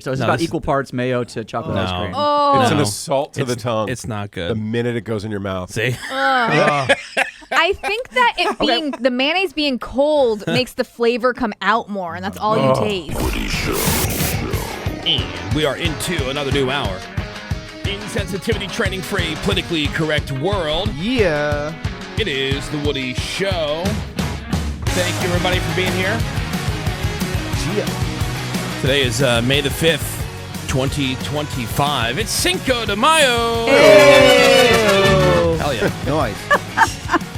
So it's about equal parts mayo to chocolate ice cream. Oh. It's an assault to the tongue. It's not good. The minute it goes in your mouth. See? I think that it being the mayonnaise being cold makes the flavor come out more, and that's all you taste. And we are into another new hour. Insensitivity training for a politically correct world. Yeah. It is The Woody Show. Thank you, everybody, for being here. Yeah. Today is May the 5th, 2025. It's Cinco de Mayo. Hey. Hell yeah. Nice.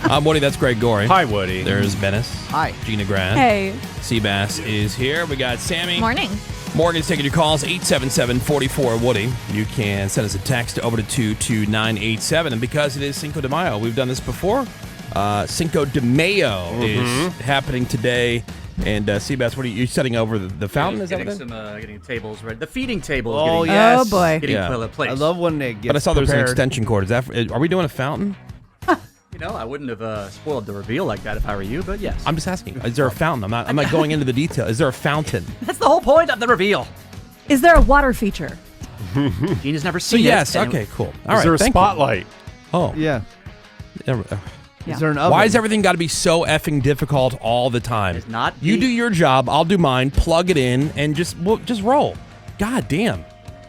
I'm Woody. That's Greg Gorey. Hi, Woody. There's Bennis. Hi. Gina Grant. Hey. Seabass is here. We got Sammy. Morning. Morgan's taking your calls, 877-44-WOODY. You can send us a text over to 22987. And because it is Cinco de Mayo, we've done this before. Cinco de Mayo is happening today. And Seabass, what are you setting over the fountain? Is that Getting what getting tables ready. The feeding table is Oh, getting, yes. Oh, boy. getting placed. I love when they get But I saw there was an prepared. extension cord. Is that? Are we doing a fountain? You know, I wouldn't have spoiled the reveal like that if I were you, but yes. I'm just asking. Is there a fountain? I'm not going into the detail. Is there a fountain? That's the whole point of the reveal. Is there a water feature? Gina's never So seen yes. it. and Okay. Cool. All Is right. there a thank spotlight? You. Oh. Yeah. Yeah. Yeah. Is there an oven? Why is everything got to be so effing difficult all the time? It's not You deep. do your job, I'll do mine. Plug it in and just roll. God damn.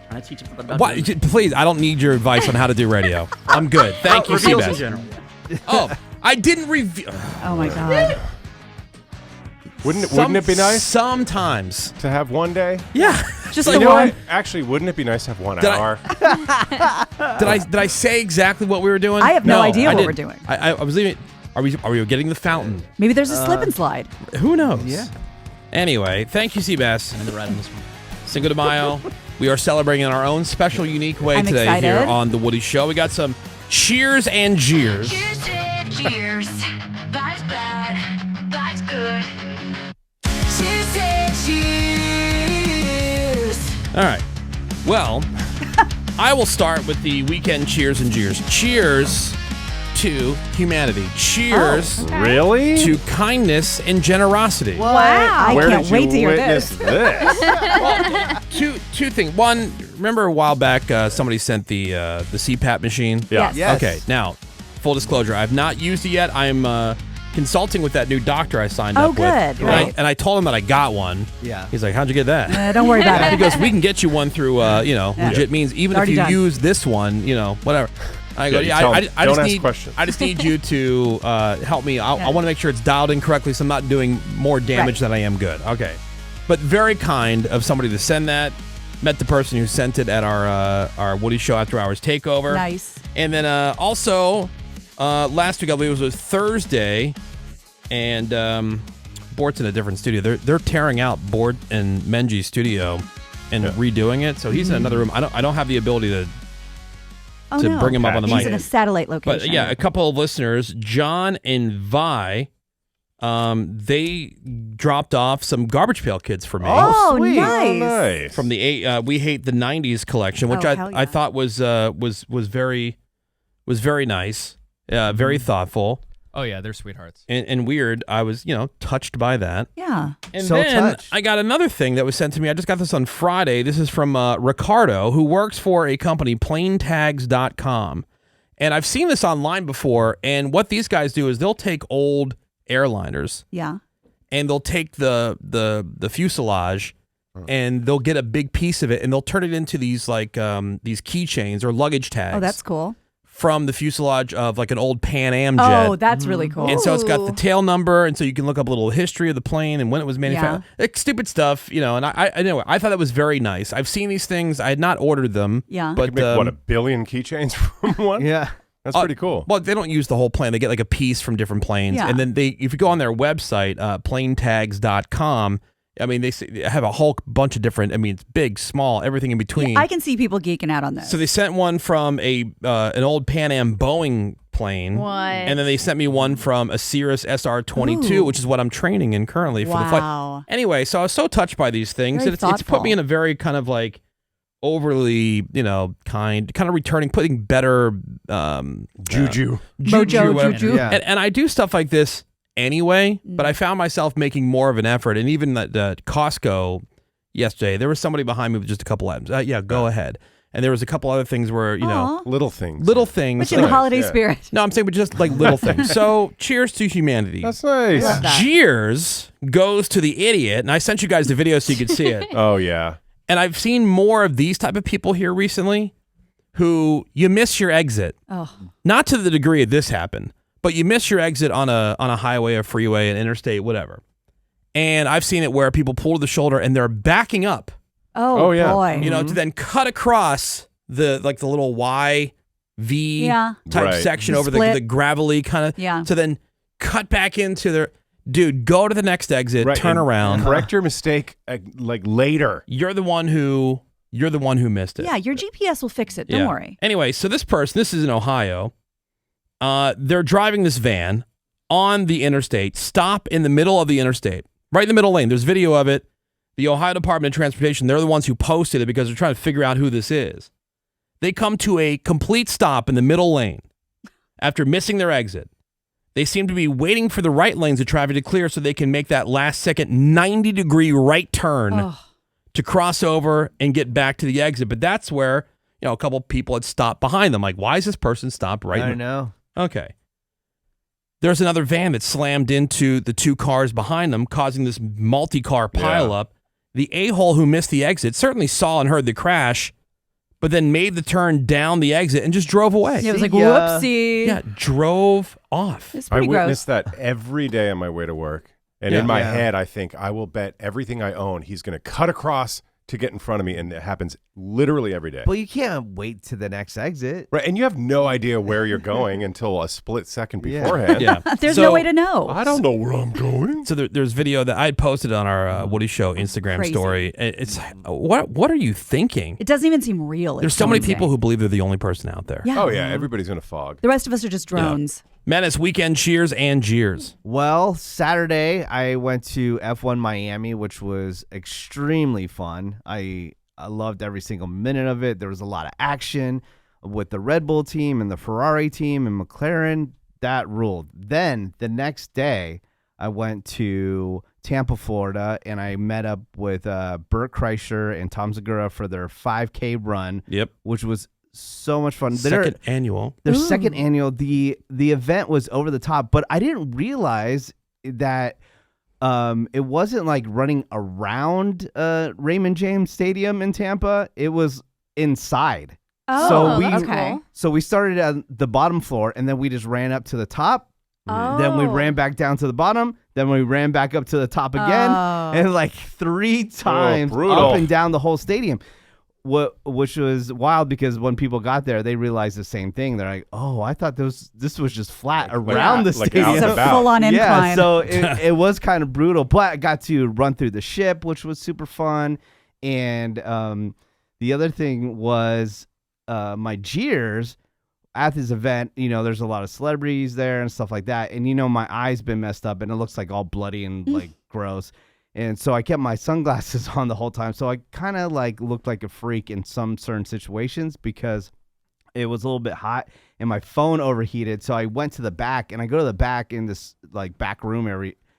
Trying to teach him about Why, please, I don't need your advice on how to do radio. I'm good. Thank you, reveals in Seabass. general. Oh, I didn't review. Oh my God. Wouldn't it be nice Sometimes. to have one day? Yeah. Just You the know one. what? Actually, wouldn't it be nice to have 1 Did I- hour? Did I say exactly what we were doing? I have no idea I what we're didn't. doing. I was leaving. Are we getting the fountain? Maybe there's a slip and slide. Who knows? Yeah. Anyway, thank you, Seabass. I'm right on this one. Cinco de Mayo. We are celebrating in our own special, unique way I'm today excited. here on The Woody Show. We got some cheers and jeers. Cheers and cheers. That's bad. That's good. Cheers and cheers. All right. Well, I will start with the weekend cheers and jeers. Cheers to humanity. Cheers Oh, okay. Really? to kindness and generosity. Wow. I Where can't did wait you to hear witness this. Two things. One, remember a while back somebody sent the CPAP machine? Yeah. Yes. Yes. Okay, now, full disclosure, I've not used it yet. I'm consulting with that new doctor I signed Oh, up good. with. Right. And I told him that I got one. Yeah. He's like, how'd you get that? Don't worry about He it. goes, we can get you one through, legit means. Even if Already you done. use this one, whatever. I go, Yeah, you yeah, tell I him, just don't ask need, questions. I just need you to help me. I want to make sure it's dialed in correctly, so I'm not doing more damage Right. than I am good. Okay, but very kind of somebody to send that. Met the person who sent it at our Woody Show After Hours takeover. Nice. And then also last week, I believe it was Thursday, and Bort's in a different studio. They're tearing out Bort and Menji's studio and redoing it. So he's in another room. I don't have the ability to No. bring him up on the He's mic. in a satellite location. But yeah, a couple of listeners, John and Vi, they dropped off some Garbage Pail Kids for me. Oh, sweet. nice. Nice. From the We Hate the 90s collection, which Oh, hell yeah. I thought was very nice, very thoughtful. Oh yeah, they're sweethearts. And weird. I was, touched by that. Yeah. And So then touched. I got another thing that was sent to me. I just got this on Friday. This is from Ricardo, who works for a company, planetags.com. And I've seen this online before. And what these guys do is they'll take old airliners Yeah. and they'll take the fuselage and they'll get a big piece of it and they'll turn it into these these keychains or luggage tags. Oh, that's cool. From the fuselage of like an old Pan Am jet. Oh, that's really cool. And so it's got the Ooh. tail number, and so you can look up a little history of the plane and when it was manufactured. Like, stupid stuff, And anyway, I thought that was very nice. I've seen these things. I had not ordered them. Yeah. But Make, what, 1 billion keychains from one? Yeah. That's pretty cool. Well, they don't use the whole plane. They get like a piece from different planes, Yeah. and then if you go on their website, planetags.com. I mean, they have a whole bunch of different. I mean, it's big, small, everything in between. I can see people geeking out on this. So they sent one from an old Pan Am Boeing plane. What? And then they sent me one from a Cirrus SR-22, Ooh. which is what I'm training in currently for the flight. Wow. Anyway, so I was so touched by these things. Very It's put thoughtful. me in a very kind of like overly, kind of returning, putting better Juju. Mojo whatever. juju. Yeah. And I do stuff like this anyway, but I found myself making more of an effort. And even the Costco, yesterday. There was somebody behind me with just a couple items. Yeah, go ahead. And there was a couple other things where, you know, Aw. Little things. little things. But in the holiday Yeah. spirit. No, I'm saying, but just like little things. So, cheers to humanity. That's nice. Love that. Jeers goes to the idiot, and I sent you guys the video so you could see it. Oh, yeah. And I've seen more of these type of people here recently who you miss your exit. Oh. Not to the degree of this happened, but you miss your exit on a highway, a freeway, an interstate, whatever. And I've seen it where people pull to the shoulder and they're backing up, Oh, yeah. boy. you know, to then cut across the little Y, V Yeah. type Right. section The over the split. gravelly kind of. Yeah. To then cut back into their dude. Go to the next exit. Right, Turn and around. Correct your mistake like later. You're the one who missed it. Yeah, your GPS will fix it. Don't Yeah. worry. Anyway, so this is in Ohio. They're driving this van on the interstate, stop in the middle of the interstate, right in the middle lane. There's video of it. The Ohio Department of Transportation, they're the ones who posted it because they're trying to figure out who this is. They come to a complete stop in the middle lane after missing their exit. They seem to be waiting for the right lanes of traffic to clear so they can make that last second 90-degree right turn Oh. to cross over and get back to the exit. But that's where, you know, a couple people had stopped behind them. Like, why is this person stopped right I in know. Okay. There's another van that slammed into the two cars behind them, causing this multi-car pileup. The a-hole who missed the exit certainly saw and heard the crash, but then made the turn down the exit and just drove away. Yeah, it was like, See ya. whoopsie. Yeah, drove off. It's I pretty gross. witness that every day on my way to work. And Yeah. in my Yeah. head, I think I will bet everything I own he's going to cut across to get in front of me. And it happens literally every day. But you can't wait to the next exit. Right. And you have no idea where you're going until a split second Yeah. beforehand. Yeah. There's So- no way to know. I don't know where I'm going. So there's video that I had posted on our Woody Show Instagram Crazy. story. It's what are you thinking? It doesn't even seem real. There's so many people who believe they're the only person out there. Yeah. Oh, yeah. Everybody's going to fog. The rest of us are just drones. Man, it's weekend cheers and jeers. Well, Saturday I went to F1 Miami, which was extremely fun. I loved every single minute of it. There was a lot of action with the Red Bull team and the Ferrari team and McLaren. That ruled. Then the next day, I went to Tampa, Florida, and I met up with Burt Kreischer and Tom Segura for their 5K run, Yep. which was so much fun. Second annual. Their Ooh. second annual. The event was over the top, but I didn't realize that it wasn't like running around Raymond James Stadium in Tampa. It was inside. Oh, So we- that's Okay. cool. So we started at the bottom floor, and then we just ran up to the top. Then we Oh. ran back down to the bottom. Then we ran back up to the top again, Oh. and like 3 times brutal. up and down the whole stadium. Which was wild because when people got there, they realized the same thing. They're like, "Oh, I thought this was just flat around the like stadium." out It's and a about. full-on incline. Yeah, so it was kind of brutal, but I got to run through the ship, which was super fun. And the other thing was my Jeers at this event. You know, there's a lot of celebrities there and stuff like that. And you know, my eye's been messed up, and it looks like all bloody and like gross. And so I kept my sunglasses on the whole time. So I kind of like looked like a freak in some certain situations because it was a little bit hot and my phone overheated. So I went to the back, and I go to the back in this like back room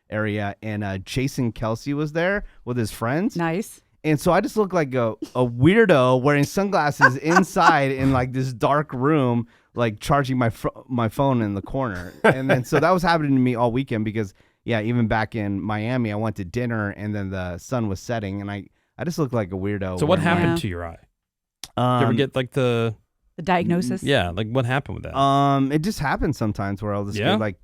area, and Jason Kelsey was there with his friends. Nice. And so I just looked like a weirdo wearing sunglasses inside in like this dark room, like charging my phone in the corner. And then so that was happening to me all weekend because, yeah, even back in Miami, I went to dinner and then the sun was setting, and I just looked like a weirdo. So what wearing happened Yeah. to your eye? my- Did you ever get like the The diagnosis. yeah, like what happened with that? It just happens sometimes where I'll just Yeah? get like,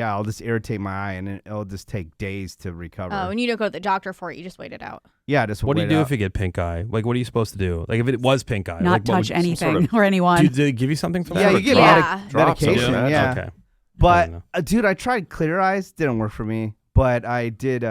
I'll just irritate my eye, and it'll just take days to recover. Oh, and you don't go to the doctor for it. You just wait it out. Yeah, just What do you wait do it if you get pink eye? Like, what are you supposed to do? Like, if it was pink eye, Not like, what touch would- anything sort of- or anyone. Did they give you something for Yeah, that? you get Yeah. Drops, medication. okay. Yeah, Okay. but know. dude, I tried Clear Eyes, didn't work for me. But I did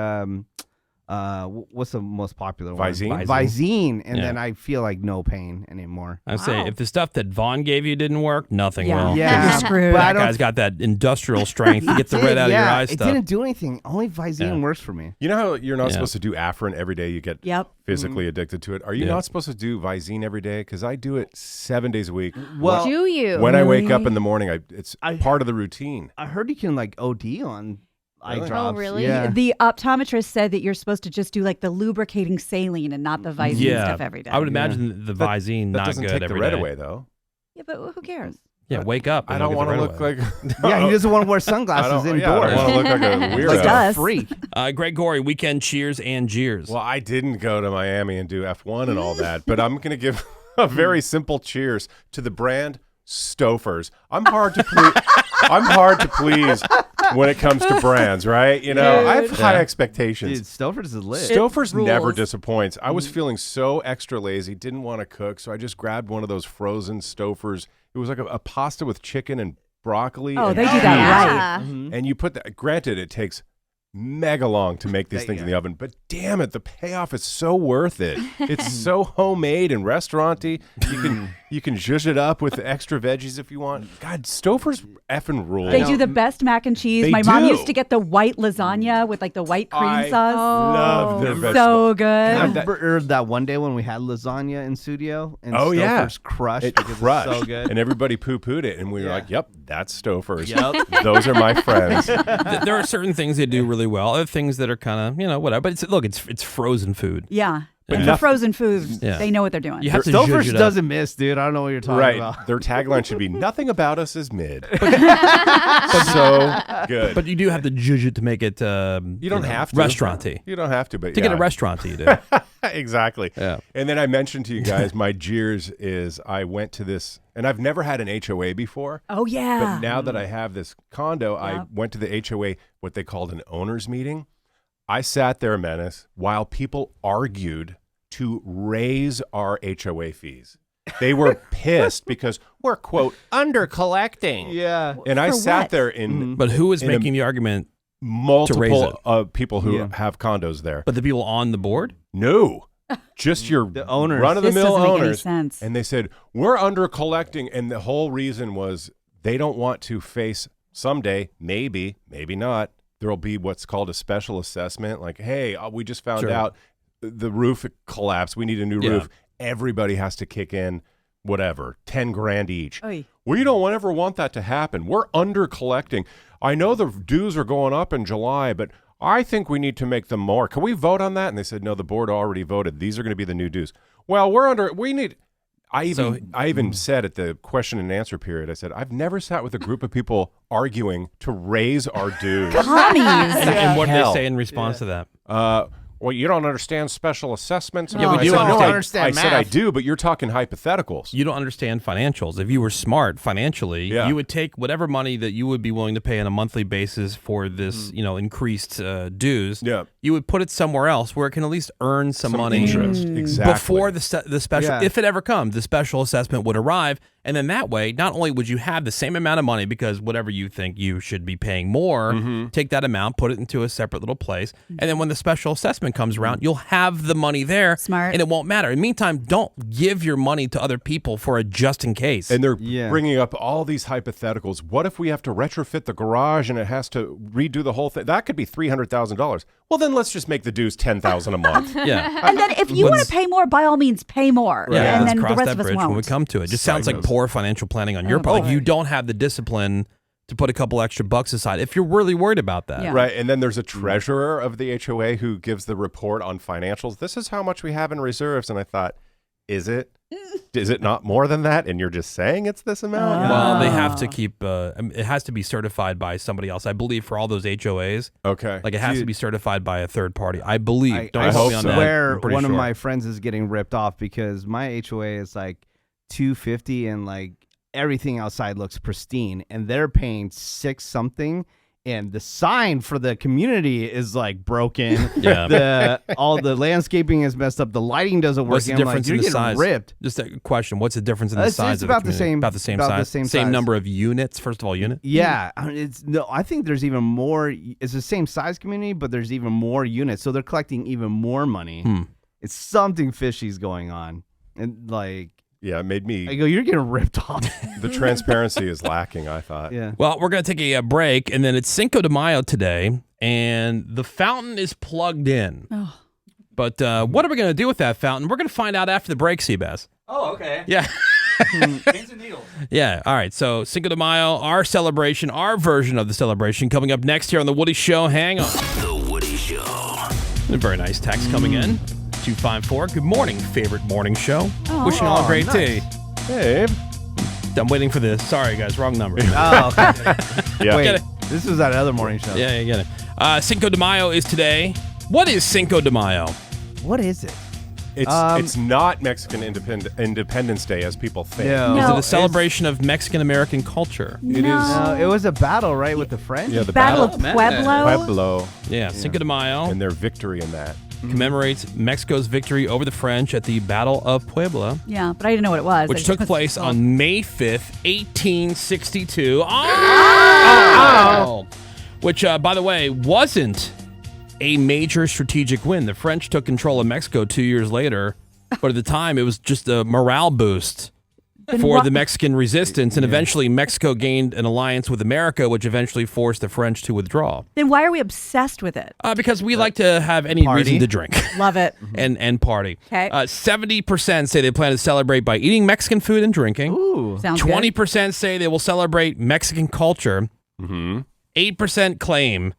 what's the most popular one? Visine? Visine, and Yeah. then I feel like no pain anymore. I say Wow. if the stuff that Vaughn gave you didn't work, nothing Yeah. will. Yeah. You're screwed. But I That don't- guy's got that industrial strength to get the red out of your eye It stuff. didn't do anything. Only Visine Yeah. works for me. You know how you're not Yeah. supposed to do Afrin every day? You get Yep. physically addicted to it. Are you Yeah. not supposed to do Visine every day? Because I do it 7 days a week. Well, Do you? When I wake up Really? in the morning, it's part of the routine. I heard you can like OD on eye Really? drops. Oh, really? Yeah. The optometrist said that you're supposed to just do like the lubricating saline and not the Visine stuff every day. I would imagine the Visine That not doesn't good take the every red day. away, though. Yeah, but who cares? Yeah, wake up. I and don't look at want the to red look away. like. Yeah, he doesn't want to wear sunglasses I indoors. don't want to look like a weirdo. Like us. Freak. Greg Gorey, weekend cheers and jeers. Well, I didn't go to Miami and do F1 and all that, but I'm going to give a very simple cheers to the brand Stouffer's. I'm hard to please when it comes to brands, right? You know, I have high expectations. Dude, Stouffer's is lit. Stouffer's never rules. disappoints. I was feeling so extra lazy, didn't want to cook, so I just grabbed one of those frozen Stouffer's. It was like a pasta with chicken and broccoli. Oh, and they do cheese. that right. Mhm. And you put that, granted, it takes mega long to make these things in the oven, but damn it, the payoff is so worth it. It's so homemade and restauranty. You can zhuzh it up with extra veggies if you want. God, Stouffer's effing rule. They do the best mac and cheese. They My mom do. used to get the white lasagna with like the white cream I sauce. love their vegetables. So good. Remember that one day when we had lasagna in studio and Oh, yeah. Stouffer's crushed It because crushed, it's so good. and everybody poo-pooed it, and we were Yeah. like, "Yep, that's Stouffer's. Yep. Those are my friends." There are certain things they do really well. Other things that are kind of, whatever. But it's frozen food. Yeah. But But for enough- frozen foods, Yeah. they know what they're doing. You have to zhuzh Stouffer's it up. doesn't miss, dude. I don't know what you're talking Right. about. Their tagline should be "Nothing about us is mid." So good. But you do have to zhuzh it to make it. You don't have to. Restauranty. You don't have to, but To yeah. get a restauranty, you do. Exactly. Yeah. And then I mentioned to you guys my jeers is I went to this, and I've never had an HOA before. Oh, yeah. But now that I have this condo, I Yep. went to the HOA, what they called an owner's meeting. I sat there, Menace, while people argued to raise our HOA fees. They were pissed because we're, quote, under collecting. Yeah. And I For sat what? there in But who is In a- making the argument? multiple people who Yeah. have condos there. But the people on the board? No, just your The owners. run-of-the-mill This doesn't make any owners. sense. And they said, we're under collecting. And the whole reason was they don't want to face someday, maybe not, there'll be what's called a special assessment. Like, hey, we just found Sure. out the roof collapsed. We need a new Yeah. roof. Everybody has to kick in, whatever, 10 grand each. Oy. We don't ever want that to happen. We're under collecting. I know the dues are going up in July, but I think we need to make them more. Can we vote on that? And they said, no, the board already voted. These are going to be the new dues. Well, I even said at the question and answer period, I said, I've never sat with a group of people arguing to raise our dues. Commies. And what did they Hell. say in response to that? Well, you don't understand special assessments. Yeah, we I do said, understand. No, I understand I said I math. do, but you're talking hypotheticals. You don't understand financials. If you were smart financially, Yeah. you would take whatever money that you would be willing to pay on a monthly basis for this, increased dues. Yeah. You would put it somewhere else where it can at least earn some money interest. Exactly. before the special, Yeah. if it ever comes, the special assessment would arrive. And then that way, not only would you have the same amount of money because whatever you think you should be paying more, Mm-hmm. take that amount, put it into a separate little place. And then when the special assessment comes around, you'll have the money there. Smart. And it won't matter. In the meantime, don't give your money to other people for a just in case. And they're Yeah. bringing up all these hypotheticals. What if we have to retrofit the garage and it has to redo the whole thing? That could be $300,000. Well, then let's just make the dues $10,000 a month. yeah. And then if you want to pay more, by all means, pay more. Yeah, And let's then cross the rest that of us bridge won't. when we come to it. Just sounds like Psychos. poor financial planning on your part. Like you don't have the discipline to put a couple extra bucks aside if you're really worried about that. Yeah. Right. And then there's a treasurer of the HOA who gives the report on financials. This is how much we have in reserves. And I thought, is it? Is it not more than that? And you're just saying it's this amount? Well, they have to keep. It has to be certified by somebody else. I believe for all those HOAs, Okay. like it has to be certified by a third party. I believe. Don't I quote hope me on so. that. Swear I'm pretty one of sure. my friends is getting ripped off because my HOA is like $250 and like everything outside looks pristine and they're paying $6 something and the sign for the community is like broken. Yeah. All the landscaping is messed up. The lighting doesn't work. What's the And I'm like, difference in you're the getting size? ripped. Just a question. What's the difference in the It's size of about the community? same- About the same about the size. same size. number of units. First of all, unit. Yeah, I mean, I think there's even more. It's the same size community, but there's even more units, so they're collecting even more money. It's something fishy's going on, and like Yeah, it made I me. go, you're getting ripped off. The transparency is lacking, I thought. Yeah. Well, we're going to take a break, and then it's Cinco de Mayo today, and the fountain is plugged in. But what are we going to do with that fountain? We're going to find out after the break, Seabass. Oh, okay. Yeah. Yeah. All right. So Cinco de Mayo, our celebration, our version of the celebration, coming up next here on the Woody Show. Hang on. The Woody Show. A very nice text coming in. 254. Good morning, favorite morning show. Wishing all a great day. Babe. I'm waiting for this. Sorry, guys. Wrong number. Oh, okay. Yeah. Wait, Get it. this was that other morning show. Yeah, you get it. Cinco de Mayo is today. What is Cinco de Mayo? What is it? It's not Mexican Independence Day as people think. No. Is it a celebration of Mexican-American culture? It is. No, it was a battle, right, with the French? Yeah, the Battle of Pueblo. Pueblo Yeah, Cinco de Mayo and their victory in that. commemorates Mexico's victory over the French at the Battle of Puebla, Yeah, but I didn't know what it was. which took place on May 5th, 1862. Which, by the way, wasn't a major strategic win. The French took control of Mexico 2 years later, but at the time it was just a morale boost for the Mexican resistance, and eventually Mexico gained an alliance with America, which eventually forced the French to withdraw. Then why are we obsessed with it? Because we like to have any Party. reason to drink Love it. and party. Okay. 70% say they plan to celebrate by eating Mexican food and drinking. Ooh. Sounds good. 20% say they will celebrate Mexican culture. 8% claim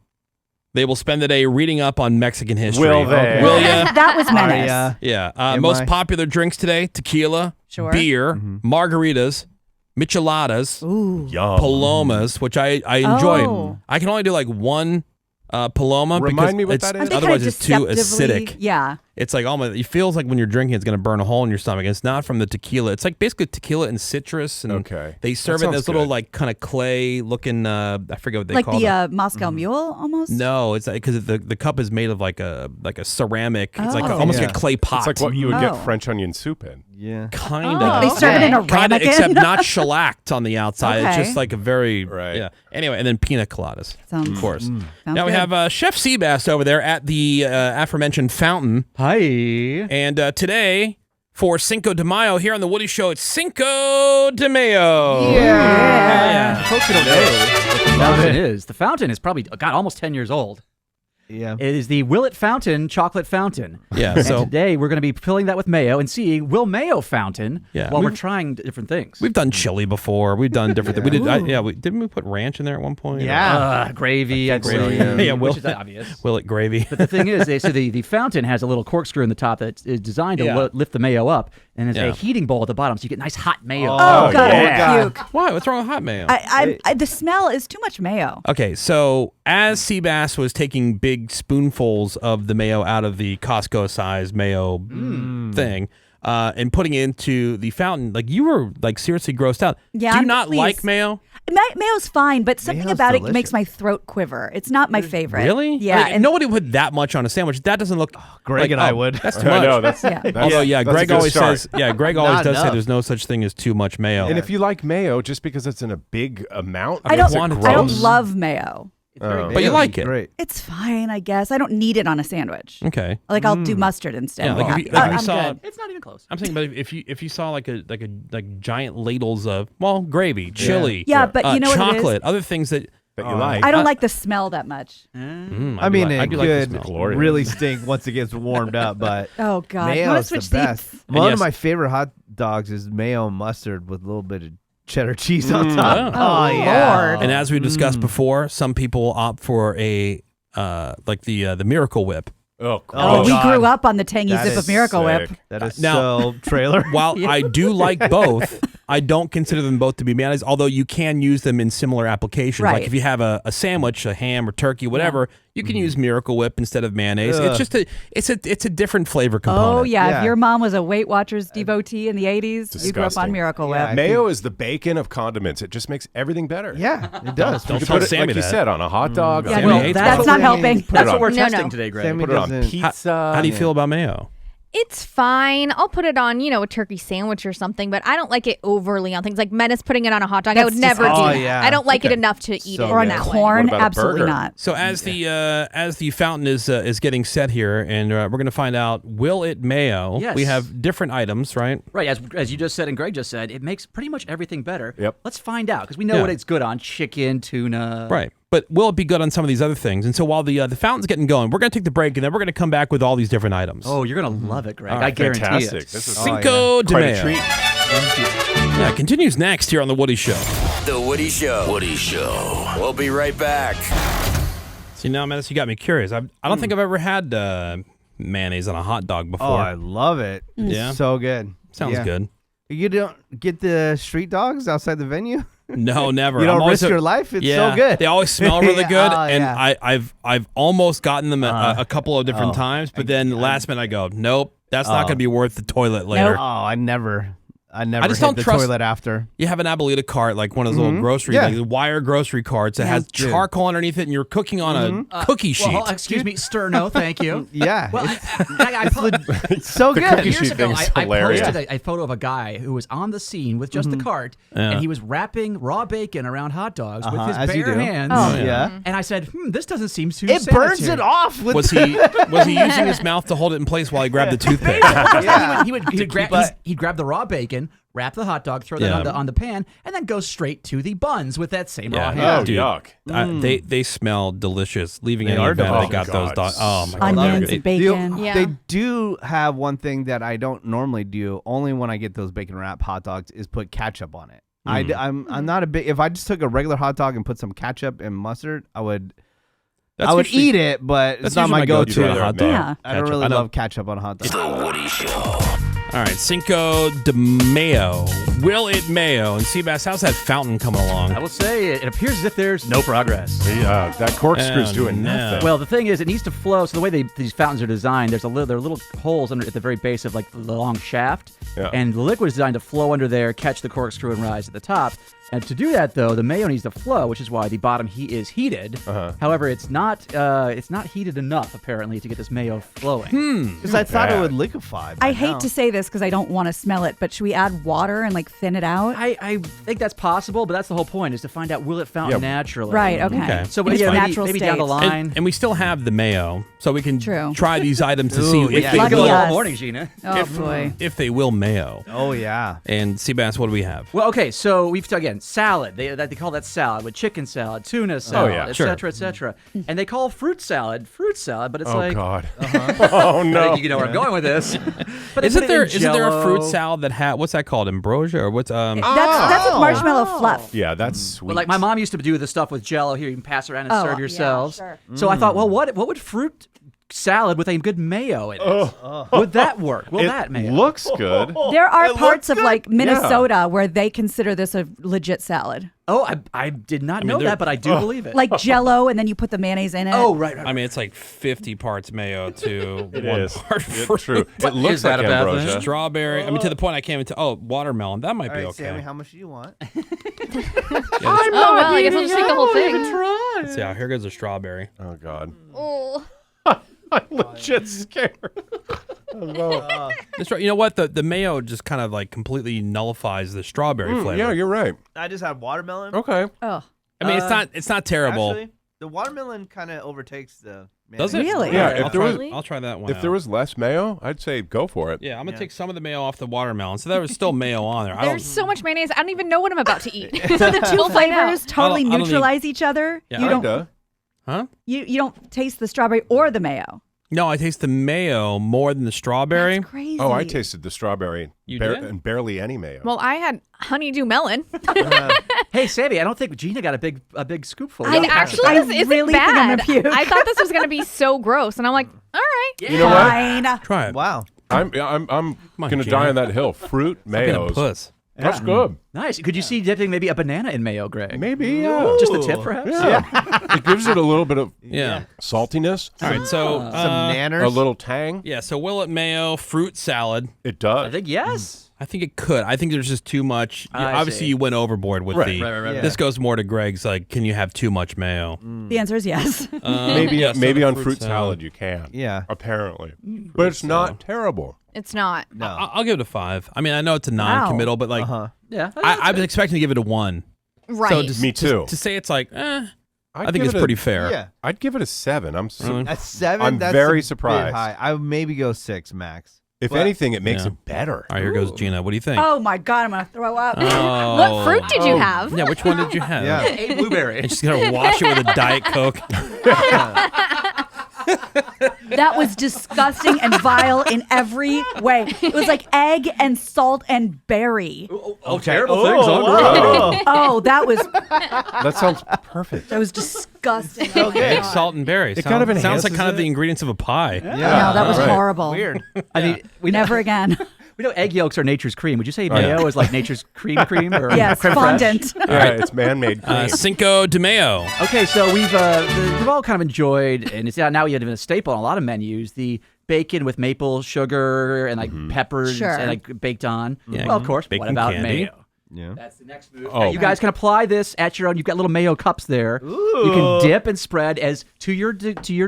they will spend the day reading up on Mexican history. Will they? Will ya? That was Are menace. ya? Yeah. Am Most I? popular drinks today: tequila, Sure. beer, margaritas, micheladas, Yum. palomas, which I enjoy. Oh. I can only do like one paloma. Remind because me what it's- that is? Aren't they Otherwise, kinda it's too deceptively- acidic. Yeah. It's like almost. It feels like when you're drinking, it's going to burn a hole in your stomach. It's not from the tequila. It's like basically tequila and citrus, and Okay. they serve That it in sounds this little good. like kind of clay looking. I forget what they Like call the it. Moscow Mule almost? No, it's because the cup is made of like a ceramic. It's like Oh. almost Yeah. like a clay pot. It's like what you would Oh. get French onion soup in. Yeah. kind Oh, of. they serve it in a Kind of, ramekin? except not shellacked on the outside. It's Okay. just like a very Right. yeah. Anyway, and then pina coladas, Sounds- of course. Sounds Now we good. have Chef Seabass over there at the aforementioned fountain, Hi. and today for Cinco de Mayo here on the Woody Show, it's Cinco de Mayo. Yeah. Folks who don't know what the fountain is. The fountain is probably, God, almost 10 years old. Yeah. It is the Will It Fountain chocolate fountain. Yeah, And so- today we're going to be filling that with mayo and seeing Will Mayo Fountain Yeah. while we're We've- trying different things. We've done chili before. We've done different. We did. Didn't we put ranch in there at one point? Yeah. Gravy, I'd so, say. yeah. Yeah, which is obvious. Will it gravy? But the thing is, the fountain has a little corkscrew in the top that is designed to Yeah. lift the mayo up, and there's Yeah. a heating bowl at the bottom, so you get nice hot mayo. Oh, God, yeah. I puke. Why? What's wrong with hot mayo? The smell is too much mayo. Okay, so as Seabass was taking big spoonfuls of the mayo out of the Costco-sized mayo thing and putting it into the fountain, like you were like seriously grossed out. Yeah, Do you I'm not pleased. like mayo? Mayo's fine, but something Mayo's about it delicious. makes my throat quiver. It's not my favorite. Really? Yeah. I mean, and nobody would put that much on a sandwich. That doesn't look. Greg like, and I oh, would. That's too I much. know. That's, Yeah. that's Although, yeah, that's a Greg good always start. says, Greg always Not does say enough. there's no such thing as too much mayo. And if you like mayo, just because it's in a big amount, I makes it don't gross? love mayo. But you like it. Great. It's fine, I guess. I don't need it on a sandwich. Okay. Like I'll do mustard instead. Yeah, like I'm if you, happy. like if you I'm saw, good. It's not even close. I'm saying, but if you saw like giant ladles of gravy, chili, Yeah, but you know what it is? chocolate, other things that That you like. I don't like the smell that much. I I do mean, like- I it do like the could smell. Glorious. really stink once it gets warmed up, but Oh God! You wanna mayo's the switch best. seats? One yes- of my favorite hot dogs is mayo and mustard with a little bit of cheddar cheese on yeah. top. Oh, yeah. Lord. And as we discussed before, some people opt for a like the Miracle Whip. Oh, Oh, we God. grew up on the tangy That zip is of Miracle Whip. sick. That is Now- so trailer. While I do like both, I don't consider them both to be mayonnaise, although you can use them in similar applications. Right. Like if you have a sandwich, a ham or turkey, whatever, you can use Miracle Whip instead of mayonnaise. Ugh. It's just it's a different flavor component. Oh yeah. Yeah. If your mom was a Weight Watchers devotee in the 80s, you grew up on Disgusting. Miracle Yeah, Whip. I Mayo is the bacon of condiments. It just makes everything better. Yeah, it does. Don't You tell put it, Sammy like you that. said, on a hot dog. Yeah, on Sammy no, hates that's it. not helping. Put That's it what we're on- No, testing no. today, Greg. Sammy Put it on doesn't- pizza. How do you feel about mayo? It's fine. I'll put it on, a turkey sandwich or something, but I don't like it overly on things like Menace putting it on a hot dog. I That's would never do disgusting. that. Oh, yeah. I don't like it Okay. enough to eat So it Or on good. that way. corn, What about a absolutely burger? not. So as the fountain is getting set here, and we're going to find out, will it mayo? Yes. We have different items, right? Right, as you just said and Greg just said, it makes pretty much everything better. Yep. Let's find out, because we know Yeah. what it's good on: chicken, tuna. Right. But will it be good on some of these other things? And so while the fountain's getting going, we're going to take the break, and then we're going to come back with all these different items. Oh, you're gonna love it, Greg. Oh, I guarantee fantastic. it. This is Cinco de quite Mayo. a treat. Yeah, it continues next here on The Woody Show. The Woody Show. Woody Show. We'll be right back. See, now, Menace, you got me curious. I don't think I've ever had mayonnaise on a hot dog before. Oh, I love it. It's Yeah? so good. Sounds Yeah. good. You don't get the street dogs outside the venue? No, never. You don't I'm always risk your life? It's yeah, so good. They always smell really good, Oh, and yeah. I've almost gotten them a couple of different times, but then last minute I go, nope, that's not going to be worth the toilet later. Oh, I never just hit don't the trust- toilet after. You have an Abuelita cart, like one of those little grocery, Yeah. like the wire grocery carts that has dude. charcoal underneath it, and you're cooking on a cookie sheet. Well, excuse me, stir no, thank you. Yeah. Well, It's so The good. cookie years sheet ago, thing's I hilarious. posted a photo of a guy who was on the scene with just the cart, and he was wrapping raw bacon around hot dogs with his as you bare do. hands. Oh, yeah. And I said, this doesn't seem too It burns sanitary. it off. With was he using his mouth to hold it in place while he grabbed the toothpick? Yeah. He'd grab the raw bacon, wrap the hot dog, throw that Yeah. on the pan, and then go straight to the buns with that same raw Yeah. hand. Oh, Dude. yuck. They smell delicious. Leaving They any are event, they delicious. got Oh, those. God. Oh my god, Onions They- and bacon. Yeah. They do have one thing that I don't normally do. Only when I get those bacon wrap hot dogs is put ketchup on it. I'm not a big. If I just took a regular hot dog and put some ketchup and mustard, I would usually- eat it, but That's it's not usually my go-to go-to. on a hot dog. Yeah. I don't Ketchup. really I know. love ketchup on a hot dog. The Woody Show. All right, Cinco de Mayo. Will it mayo? And Seabass, how's that fountain coming along? I will say it appears as if there's no progress. Yeah, that corkscrew's Oh, doing no. nothing. Well, the thing is, it needs to flow. So the way these fountains are designed, there are little holes at the very base of like the long shaft, Yeah. and the liquid is designed to flow under there, catch the corkscrew, and rise at the top. And to do that, though, the mayo needs to flow, which is why the bottom is heated. However, it's not heated enough apparently to get this mayo flowing. Because I thought it bad. would liquefy. by I hate now. to say this because I don't want to smell it, but should we add water and like thin it out? I think that's possible, but that's the whole point: is to find out will it fountain Yeah. naturally. Right. Okay. Okay. So In its yeah, natural maybe down the state. line. And we still have the mayo, so we can True. try these items to see Ooh, if yeah. they you Lucky go will, all us. morning, Gina. Oh boy. if they will mayo. Oh yeah. And Seabass, what do we have? Well, okay, so we've again salad. They call that salad with chicken salad, tuna salad, yeah. et Sure. cetera, et cetera. And they call fruit salad, but it's oh, like God. I Oh, no. think you know where I'm going with this. But they Isn't put it there in isn't there a fruit Jell-O. salad that what's that called? Ambrosia or what's That's with marshmallow fluff. Yeah, that's sweet. Well, like my mom used to do the stuff with Jell-O. Here, you can pass around and Oh, serve yeah, yourselves. sure. So I thought, well, what would fruit salad with a good mayo in it? Would that work? Will it that mayo? looks good. There are It parts looks of like good. Minnesota where they consider this a legit salad. Oh, I did not know they're- that, but I do believe it. Like Jell-O, and then you put the mayonnaise in it. oh, right. I mean, it's like 50 parts mayo to It one is. part It's fruit. true. It looks Is that like a bad ambrosia. thing? Strawberry. I mean, to the point I can't even tell. Oh, watermelon. That might All be right, okay. Sammy, how much do you want? Oh, well, I guess I'll just take the whole thing. Let's see how here goes a strawberry. Oh, God. Oh. I'm legit scared. You know what? The mayo just kind of like completely nullifies the strawberry flavor. Yeah, you're right. I just had watermelon. Okay. Oh. I mean, it's not terrible. Actually, the watermelon kind of overtakes the. Does it? Really? Yeah, I'll if there try, was- I'll try that one. If there out. was less mayo, I'd say go for it. yeah, I'm gonna take some of the mayo off the watermelon. So there was still mayo on there. There's so much mayonnaise. I don't even know what I'm about to eat. So the two We'll find out. flavors totally I don't neutralize each other. Yeah, you don't Kinda. Huh? you don't taste the strawberry or the mayo. No, I taste the mayo more than the strawberry. That's crazy. Oh, I tasted the strawberry You did? and barely any mayo. Well, I had honeydew melon. Hey, Sammy, I don't think Gina got a big scoopful. And Yeah. actually, I this isn't really think I'm bad. gonna puke. I thought this was going to be so gross. And I'm like, all right. You know what? Fine. Try it. I'm Wow. on, gonna Gina. die on that hill. Fruit Being a mayos. puss. That's good. Nice. Could you see dipping maybe a banana in mayo, Greg? Maybe, yeah. Just a tip, perhaps? Yeah. It gives it a little bit of Yeah. saltiness, All right. So Some nanners. a little tang. yeah. So will it mayo fruit salad? It does. I think yes. I think it could. I think there's just too much. I Obviously, see. you went overboard with Right, the. right. Yeah. This goes more to Greg's. Like, can you have too much mayo? The answer is yes. maybe yeah, so maybe the on fruit salad you can. Yeah. Apparently. But it's not terrible. It's not. No. I'll give it a 5. I mean, I know it's a non-committal, but like, Yeah. I was expecting to give it a 1. Right. So just, Me too. To say it's like, I think give it's it pretty fair. Yeah. I'd give it a 7. Really? At 7, I'm that's very a bit surprised. high. I would maybe go 6 max. If But- anything, it makes Yeah. it better. All right, here goes Gina. What do you think? Oh my god, I'm gonna throw up. Oh. What fruit did you have? Yeah, which one did you have? Yeah. A blueberry. And she's gonna wash it with a Diet Coke. That was disgusting and vile in every way. It was like egg and salt and berry. Oh, terrible things on the road. Oh, that was That sounds perfect. disgusting. Egg, salt, and berry. It kind of sounds like enhances kind of it. the ingredients of a pie. No, that was Right. horrible. Weird. I mean, we know, Never again. we know egg yolks are nature's cream. Would you say mayo is like nature's cream or Yes, creme fraiche? fondant. Yeah, it's man-made cream. Cinco de Mayo. Okay, so we've all kind of enjoyed, and it's now even a staple on a lot of menus, the bacon with maple sugar and like peppers Sure. and like baked on. Yeah. Well, of course, Bacon what about candy. mayo? Yeah. That's the next move. Oh. You guys can apply this at your own. You've got little mayo cups there. You can dip and spread as to your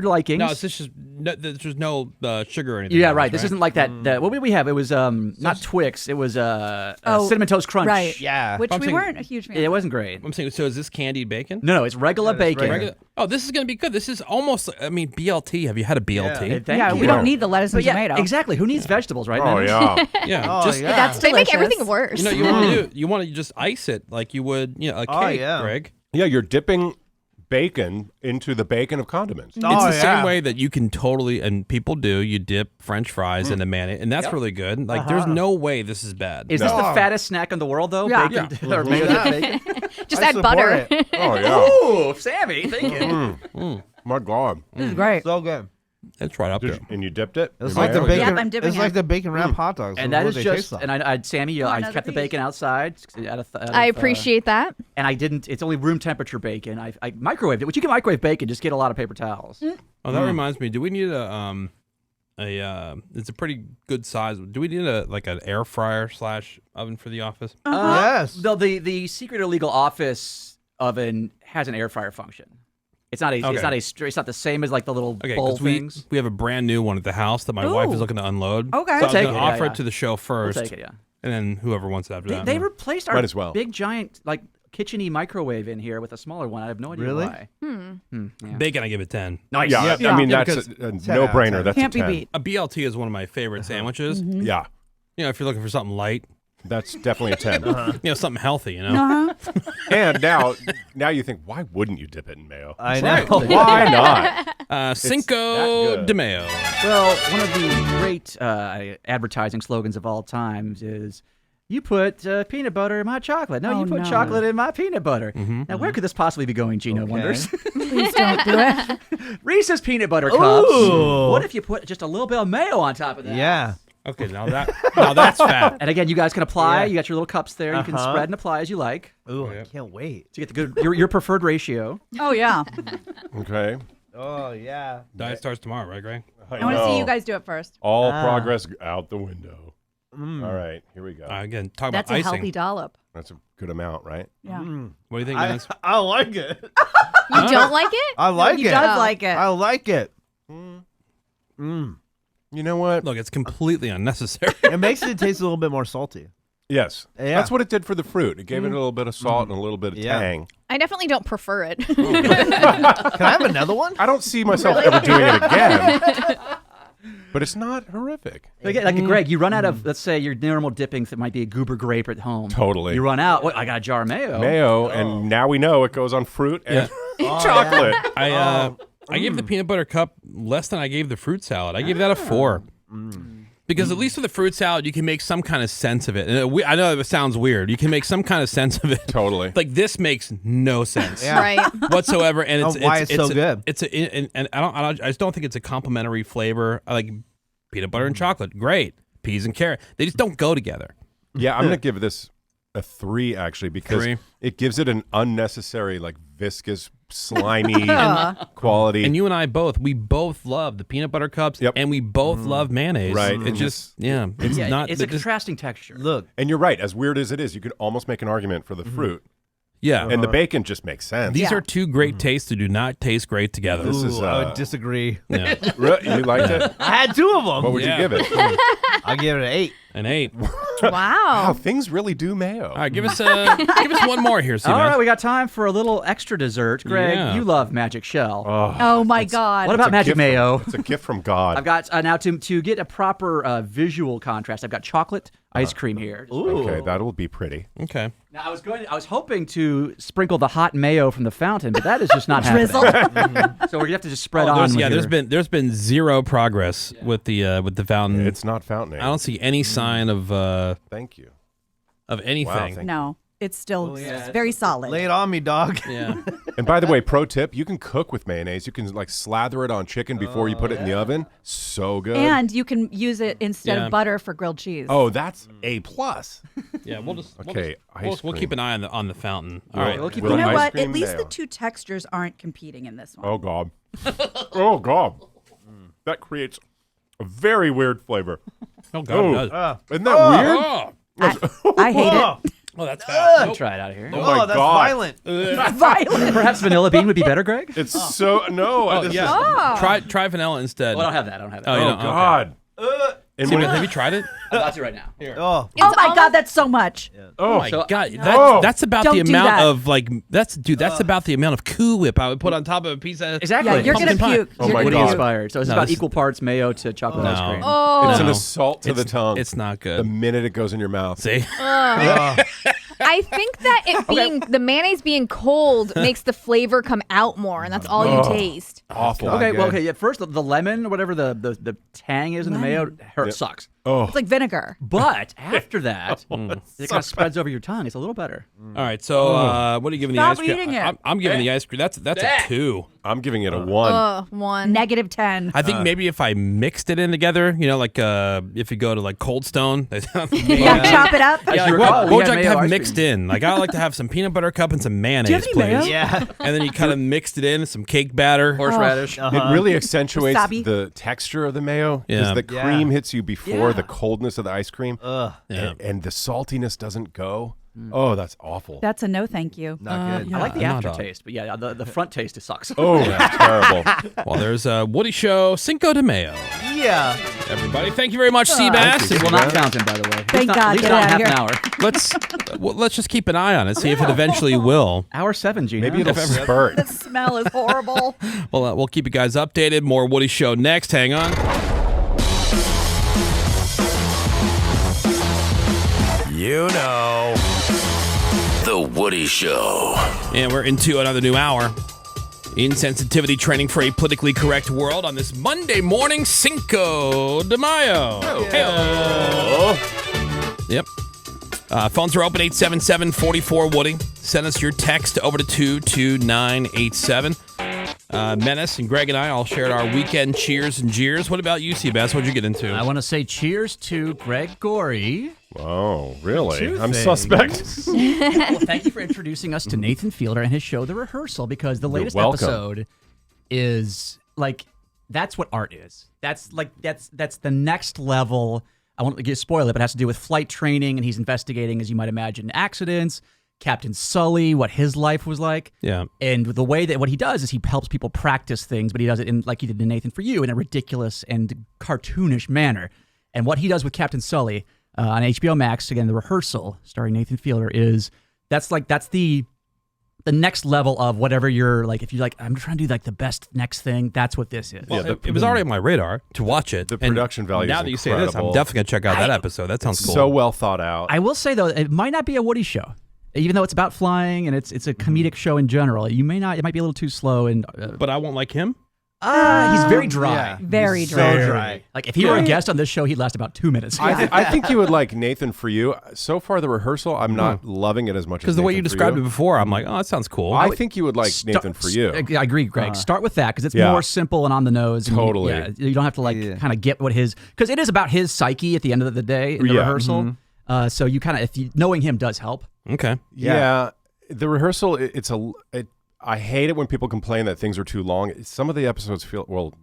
likings. No, it's just there's no sugar or anything. Yeah, in right. This isn't like that. What did we have? It was not Twix. It was Cinnamon Toast Crunch. Right. Yeah. Which I'm we saying- weren't a huge fan It of. wasn't great. I'm saying, so is this candied bacon? No, it's regular bacon. Regular- Oh, this is going to be good. This is almost, I mean, BLT. Have you had a BLT? Thank Yeah, you. we don't need the lettuce and But yeah, tomato. exactly. Who needs vegetables, right? Oh, man? yeah. Yeah. Oh, just, yeah. That's They make delicious. everything worse. you know, you want to just ice it like you would, a cake, Oh, yeah. Greg. Yeah, you're dipping bacon into the bacon of condiments. It's Oh, the yeah. same way that you can totally, and people do, you dip French fries into mayonnaise, and that's really good. Like, there's no way this is bad. Is this the fattest snack in the world, though? Yeah. Bacon or mayo dipped bacon? Just I add support butter. it. Oh, yeah. Ooh, Sammy, thank you. My God. This is great. So good. It's right up there. And you dipped it? It's in like the mayo? bacon. Yep, I'm dipping it's it. like the bacon wrap hot dogs. And What that is they just, taste like. and I Sammy, I another kept the piece. bacon outside. I appreciate that. And I didn't. It's only room temperature bacon. I microwaved it. Which you can microwave bacon. Just get a lot of paper towels. Oh, that reminds me. Do we need it's a pretty good size. Do we need an air fryer / oven for the office? Yes. The secret illegal office oven has an air fryer function. It's not a. Okay. It's not the same as like the little Okay, bowl because we things. have a brand new one at the house that my wife is Ooh. looking to unload. Okay. So I was Take gonna it, offer yeah. it to the show We'll first, take it, yeah. and then whoever wants it after that. They replaced our Might as well. big giant like kitchen-y microwave in here with a smaller one. I have no idea Really? why. Yeah. Bacon, I give it 10. Nice. Yeah, Yeah. I mean, Yeah, that's because a no-brainer. That's Can't a be 10. beat. A BLT is one of my favorite sandwiches. Yeah, If you're looking for something light, that's definitely a 10. something healthy, And now you think, why wouldn't you dip it in mayo? I know. Why not? Cinco good. de Mayo. Well, one of the great advertising slogans of all times is, "You put peanut butter in my chocolate." No, Oh, you put no. chocolate in my peanut butter. Now, where could this possibly be going, Gino Wonders? Please don't do it. Reese's peanut butter cups. Ooh. What if you put just a little bit of mayo on top of that? Yeah. Okay, now that's fat. And again, you guys can apply. Yeah. You got your little cups there. You can spread and apply as you like Ooh, I can't wait. to get the good your preferred ratio. Oh, yeah. Okay. Oh, yeah. Diet starts tomorrow, right, Greg? I want to see you guys do it first. All progress out the window. All right, here we go. Again, talk That's about a icing. healthy dollop. That's a good amount, right? Yeah. What do you think, Dennis? I like it. You don't like it? I like He it. does like it. I like it. You know what? Look, it's completely unnecessary. It makes it taste a little bit more salty. Yes. Yeah. That's what it did for the fruit. It gave it a little bit of salt and a little bit of Yeah. tang. I definitely don't prefer it. Can I have another one? I don't see myself ever doing it again. But it's not horrific. Like Greg, you run out of, let's say, your normal dipping that might be a goober grape at home. Totally. You run out. What, I got a jar of mayo. Mayo, and now we know it goes on fruit and chocolate. I gave the peanut butter cup less than I gave the fruit salad. I gave that a 4. Because at least with the fruit salad, you can make some kind of sense of it. And I know it sounds weird. You can make some kind of sense of it. Totally. Like this makes no sense Right. whatsoever, and it's Why it's so good. It's and I just don't think it's a complimentary flavor. I like peanut butter and chocolate, great. Peas and carrot, they just don't go together. Yeah, I'm going to give this a 3 actually because 3. it gives it an unnecessary like viscous, slimy quality. And you and I both love the peanut butter cups, Yep. and we both love mayonnaise. Right. It just it's Yeah, not. it's a it just- contrasting texture. Look. And you're right. As weird as it is, you could almost make an argument for the fruit. yeah. And the bacon just makes sense. These are two great tastes that do not taste great together. This is, I would disagree. Yeah. You liked it? I had 2 of them. What would Yeah. you give it? I'll give it an 8. An 8. Wow, Wow. things really do mayo. All right, give us one more here, All C-Man. right, we got time for a little extra dessert. Greg, Yeah. you love Magic Shell. Oh, my God. What about Magic Mayo? It's a gift from God. I've got now to get a proper visual contrast. I've got chocolate ice cream here. Okay, that'll be pretty. Okay. Now I was hoping to sprinkle the hot mayo from the fountain, but that is just not happening. Drizzle. So we're gonna have to just spread on. There's been zero progress with the fountain. It's not fountain. I don't see any sign of Thank you. of anything. Wow, No, it's still very solid. Lay it on me, dog. Yeah. And by the way, pro tip, you can cook with mayonnaise. You can like slather it on chicken before you put it in the oven. So good. And you can use it instead Yeah. of butter for grilled cheese. Oh, that's A+. Yeah, we'll Okay, ice we'll cream. keep an eye on the fountain. All Well, right. we'll keep Will You know ice what? cream At least mayo. the two textures aren't competing in this one. Oh, God. Oh, God. That creates a very weird flavor. Oh God, it does. Isn't that weird? Oh, I hate it. oh that's bad. I'll try it out of here. Oh, my that's God. violent. Violent. Perhaps vanilla bean would be better, Greg? It's so, no. Oh, this yeah. is- Try vanilla instead. Oh, I don't have that. I don't have that. Oh, you oh don't? Okay. God. And See, when- have you tried it? I'm about to right now. Oh, Oh my God, that's so much. Oh my So- God, Oh. that's about Don't the do amount that. of like that's about the amount of Cool Whip I would put on top of a piece of Exactly. Yeah, you're gonna pumpkin pie. puke. Oh You're my gonna Woody God. puke. inspired. So it's No, about this- equal parts mayo to chocolate ice cream. Oh. It's an No. assault to the tongue. It's not the good. minute it goes in your mouth. See, I think that it being the mayonnaise being cold makes the flavor come out more, and that's all you taste. Awful. Okay, well, good. okay. Yeah, first the lemon, or whatever the tang is in the mayo, sucks. Oh, It's like vinegar. But after that, it kind of spreads over your tongue. It's a little better. all right. So, what are you giving Stop the ice cream? eating it. I'm giving the ice cream. That's a 2. I'm giving it a 1. One. -10. I think maybe if I mixed it in together, like if you go to like Cold Stone, Yeah, chop it up. As yeah, you like, recall, what we would had you like to mayo have ice mixed cream. in? Like I like to have some peanut butter cup and some mayonnaise, Do you have any mayo? please. yeah. And then you kind of mixed it in, some cake batter. Horseradish. It really accentuates Wasabi. the texture of the mayo because Yeah. the cream hits you before the coldness of the ice cream, Ugh. Yeah. and the saltiness doesn't go. Oh, that's awful. That's a no thank you. Not good. I like the I'm not aftertaste, but yeah, the front taste it sucks. Oh, that's terrible. Well, there's a Woody Show, Cinco de Mayo. Yeah. Everybody, thank you very much, Seabass. It will not fountain, by the way. Thank At God, least get not it half out an here. hour. Let's just keep an eye on it, see if it eventually will. Hour 7, Gina. Maybe it'll spurt. The smell is horrible. Well, we'll keep you guys updated. More Woody Show next. Hang on. You know. The Woody Show. And we're into another new hour. Insensitivity training for a politically correct world on this Monday morning, Cinco de Mayo. Hey-o. Yep. Phones are open, 877-44-WOODY. Send us your text over to 22987. Menace and Greg and I all shared our weekend cheers and jeers. What about you, Seabass? What'd you get into? I want to say cheers to Greg Gorey. Oh, really? Two I'm things. suspect. Well, thank you for introducing us to Nathan Fielder and his show, The Rehearsal, because the latest welcome. episode is like, that's what art is. That's the next level. I won't spoil it, but it has to do with flight training, and he's investigating, as you might imagine, accidents. Captain Sully, what his life was like. Yeah. And the way that what he does is he helps people practice things, but he does it in, like he did in Nathan For You, in a ridiculous and cartoonish manner. And what he does with Captain Sully on HBO Max, again, The Rehearsal, starring Nathan Fielder, that's the next level of whatever you're like. If you're like, I'm trying to do like the best next thing, that's what this is. Well, it was already on my radar to watch it. The And production value now is that you say this, I'm incredible. definitely going to check out that episode. That sounds cool. So well thought out. I will say though, it might not be a Woody show, even though it's about flying and it's a comedic show in general. It might be a little too slow and. But I won't like him? He's very dry. Yeah. Very So dry. dry. Like if he were a guest on this show, he'd last about 2 minutes. I think you would like Nathan For You. So far, The Rehearsal, I'm not loving it as much as Because the way you Nathan For described You. it before, I'm like, oh, that sounds cool. I think you would like Nathan For You. I agree, Greg. Start with that because it's Yeah. more simple and on the nose. And Totally. you don't have to kind of get what because it is about his psyche at the end of the day in the Yeah. rehearsal. So you kind of, knowing him does help. Okay. Yeah. The Rehearsal, I hate it when people complain that things are too long. Some of the episodes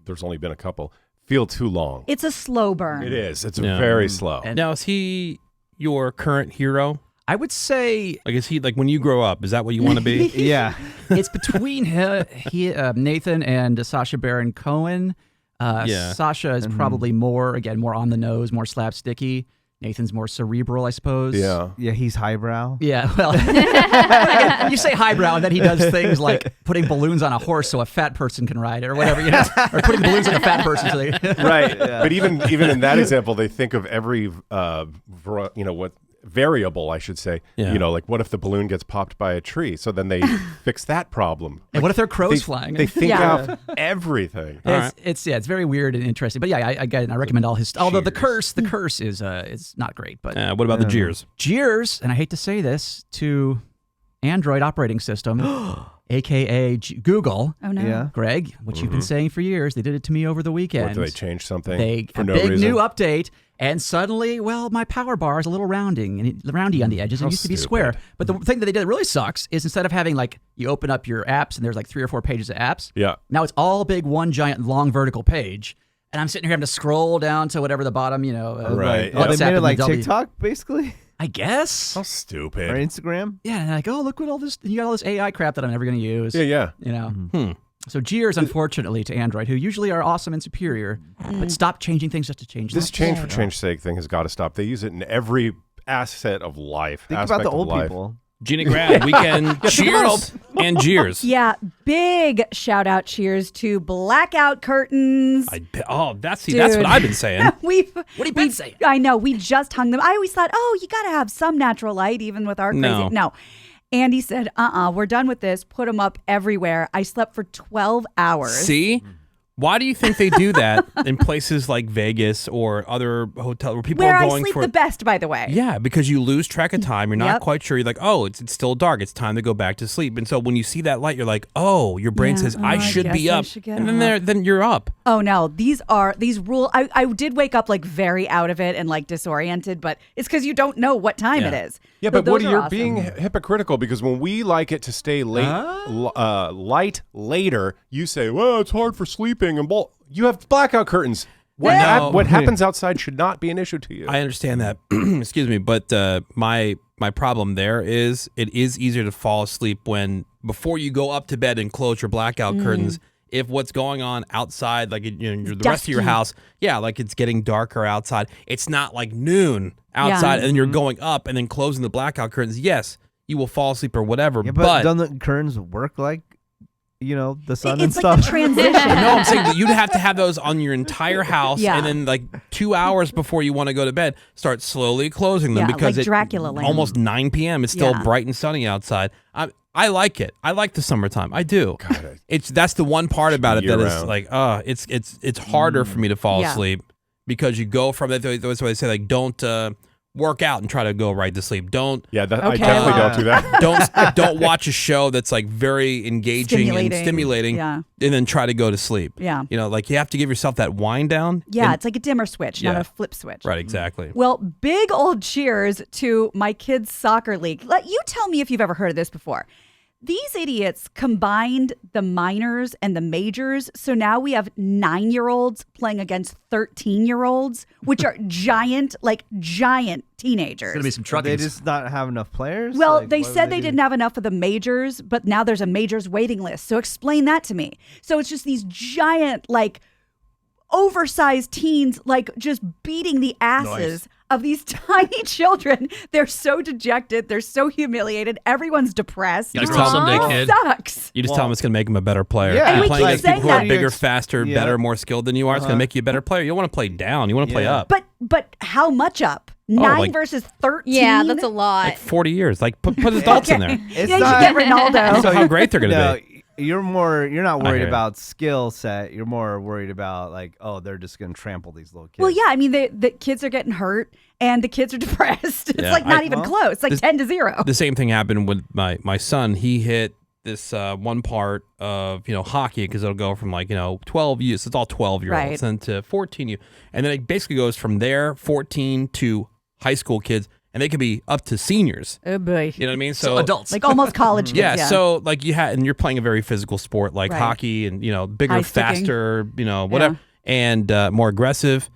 there's only been a couple, feel too long. It's a slow burn. It is. It's Yeah. very slow. Now, is he your current hero? I would say Like, is he, like, when you grow up, is that what you want to be? Yeah. it's between Nathan and Sacha Baron Cohen. Yeah. Sasha is probably more on the nose, more slapsticky. Nathan's more cerebral, I suppose. Yeah. Yeah, he's highbrow. Yeah, well, again, you say highbrow, and then he does things like putting balloons on a horse so a fat person can ride it or whatever, or putting balloons on a fat person. So they Right. Yeah. But even in that example, they think of every, what variable, I should say. Yeah. Like what if the balloon gets popped by a tree? So then they fix that problem. And what if there are crows flying? They think out everything. It's very weird and interesting. But yeah, I recommend all his. Although the curse is not great. But What about the Jeers? Jeers, and I hate to say this, to Android operating system, aka Google. Oh no. Yeah. Greg, what you've been saying for years, they did it to me over the weekend. What, do they change something for a no big reason? new update, and suddenly, my power bar is a little roundy on the edges. It How used to be stupid. square. But the thing that they did that really sucks is instead of having you open up your apps and there's 3 or 4 pages of apps. Yeah. Now it's all big, one giant long vertical page, and I'm sitting here having to scroll down to whatever the bottom, Right. Oh, they WhatsApp made it and like W. TikTok, basically, I guess. How stupid. or Instagram. Yeah, and oh, look what all this, you got all this AI crap that I'm never going to use. Yeah. So Jeers, unfortunately, to Android, who usually are awesome and superior, but stop changing things just to change This them. change for change sake thing has got to stop. They use it in every asset of life. Think aspect about the of old life. people. Gina Grad, weekend Cheers and Jeers. Yeah, big shout out cheers to blackout curtains. That's Dude. what I've been saying. What have you been saying? I know, we just hung them. I always thought, you got to have some natural light, even with our crazy. No. Andy said, we're done with this. Put them up everywhere. I slept for 12 hours. See? Why do you think they do that in places like Vegas or other hotels where people Where are I going sleep for the best, by the way. Yeah, because you lose track of time. You're not Yep. quite sure. You're like, oh, it's still dark. It's time to go back to sleep. And so when you see that light, you're like, oh, your brain Yeah, says, I should guess be I up. should get And then you're up. Oh no, these rules. I did wake up very out of it and disoriented, but it's because you don't know what time it is. Yeah, So but Woody, those are you're awesome. being hypocritical because when we like it to stay light later, you say, well, it's hard for sleeping. And you have blackout curtains. What happens outside should not be an issue to you. I understand that. Excuse me. But my problem there is it is easier to fall asleep before you go up to bed and close your blackout curtains. If what's going on outside, the rest of your house, it's getting darker outside. It's not like noon outside and you're going up and then closing the blackout curtains. Yes, you will fall asleep or whatever. Yeah, but don't the curtains work like, the sun and It's stuff? like the transition. No, I'm saying that you'd have to have those on your entire house, Yeah. and then 2 hours before you want to go to bed, start slowly closing them Yeah, because like Dracula Land. almost 9 p.m. It's still Yeah. bright and sunny outside. I like it. I like the summertime. I do. That's the one part about it that is it's harder for me to fall Yeah. asleep because you go from it. That's why they say don't work out and try to go right to sleep. I Okay. definitely don't do that. Don't watch a show that's very engaging and stimulating, Yeah. and then try to go to sleep. Yeah. You have to give yourself that wind down. Yeah, And- it's like a dimmer switch, not Yeah. a flip switch. right, exactly. Well, big old cheers to my kids' soccer league. You tell me if you've ever heard of this before. These idiots combined the minors and the majors, so now we have 9-year-olds playing against 13-year-olds, which are giant teenagers. It's gonna be some They trucking. just not have enough players? Well, Like, they what said do they do? didn't have enough of the majors, but now there's a majors waiting list. So explain that to me. So it's just these giant, oversized teens, just beating the asses of these tiny children. They're so dejected. They're so humiliated. Everyone's depressed. You just tell them someday, It kid. sucks. You just tell them it's going to make them a better player. Yeah. And we playing keep against people who are saying bigger, that. faster, Yeah. better, more skilled than you are. It's going to make you a better player. You don't want to play down. You want to play Yeah. up. But how much up? 9 versus 13? Yeah, that's a lot. Like 40 years. Put adults in there. It's you not, should get Ronaldo. So how great they're going to be. You're not I worried hear about skill set. You're more worried about they're just going to trample these little kids. Well, yeah, I mean, the kids are getting hurt and the kids are depressed. It's Yeah, not even close. It's like this- 10-0. The same thing happened with my son. He hit this one part of hockey because it'll go from 12 years. It's all 12-year-olds Right. and to 14 years, and then it basically goes from there 14 to high school kids, and they could be up to seniors. Oh, boy. You know what I mean? So adults. Almost college kids. Yeah, so and you're playing a very physical sport like Right. hockey, and bigger, High sticking. faster, whatever, and more aggressive.